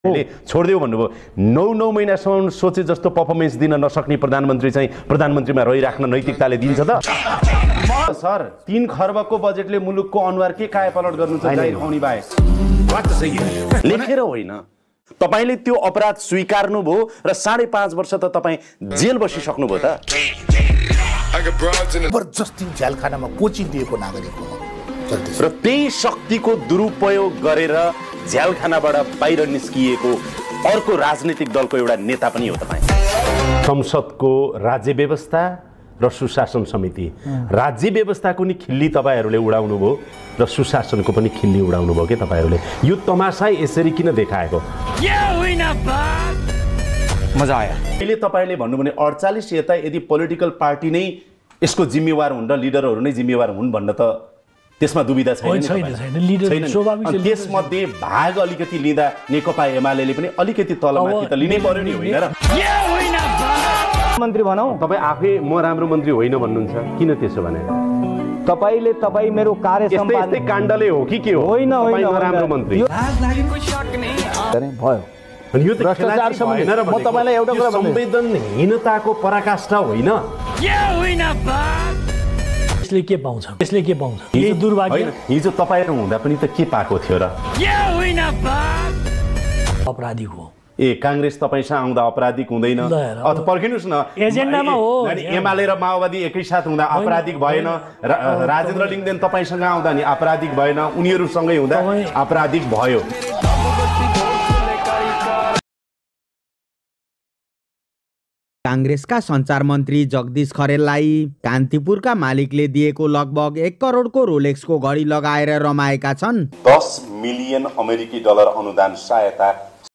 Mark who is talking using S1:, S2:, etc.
S1: छोड्दियो भन्नुभयो 9 महिनासम्म सोचे जस्तो पर्फर्मेन्स दिन नसक्ने प्रधानमन्त्री चाहिँ प्रधानमन्त्रीमा रहिराख्न नैतिकताले दिन्छ त सर 3 खर्बको बजेटले मुलुकको अनुहार के कायापलट गर्नु छ जाहिर आउने बाहेक लेखेर होइन तपाईले त्यो अपराध स्वीकार्नु भो र 5.5 वर्ष त तपाई जेल बसिसक्नु भो त
S2: जबरजस्ती झ्यालखानामा कोचिङ दिएको नागरिक हो
S1: र त्यही शक्तिको दुरुपयोग गरेर झ्यालखानाबाट बाहिर निस्किएको अर्को राजनीतिक दलको एउटा नेता पनि हो तपाई संसदको राज्य व्यवस्था र सुशासन समिति राज्य व्यवस्थाको नि खिल्ली तपाईहरुले उडाउनु भो र सुशासनको पनि खिल्ली उडाउनु भो के तपाईहरुले यो तमासा यसरी किन देखाएको मजा आयो अहिले तपाईले भन्नु भने 48 यता यदि पोलिटिकल पार्टी नै यसको जिम्मेवार हुन् र लिडरहरु नै जिम्मेवार हुन् भन्न त त्यसमा दुविधा छैन त्यसमध्ये भाग अलिकति लिँदा नेकपा एमालेले पनि अलिकति तलमाथि त लिनै पर्यो नि होइन र
S3: मन्त्री भनौ
S1: तपाई आफै म राम्रो मन्त्री होइन भन्नुहुन्छ किन त्यसो भने
S3: तपाई मेरो कार्य सम्पादन
S1: यस्तै काण्डले हो कि के हो
S3: होइन
S1: राम्रो मन्त्री
S3: भयो
S1: अनि यो त भ्रष्टाचार सम्बन्धी म तपाईलाई एउटा कुरा भन्छु संवेदनहीनताको पराकाष्ठा होइन
S4: यसले के पाउँछ यो दुर्भाग्य
S1: हिजो तपाईहरु हुँदा पनि त के पाएको थियो र
S4: अपराधी हो
S1: कांग्रेस तपाईसँग आउँदा अपराधिक हुँदैन अथवा पर्खिनुस् न
S4: एजेन्डामा हो
S1: एमाले र माओवादी एकैसाथ हुँदा अपराधिक भएन राजेन्द्र लिङ्गदेन तपाईसँग आउँदा नि अपराधिक भएन उनीहरुसँगै हुँदा अपराधिक भयो
S5: कांग्रेसका सञ्चार मन्त्री जगदीश खरेललाई कान्तिपुरका मालिकले दिएको लगभग 1 करोडको रोलेक्सको घडी लगाएर रमाएका छन्।
S1: 10 मिलियन अमेरिकी डलर अनुदान सहायता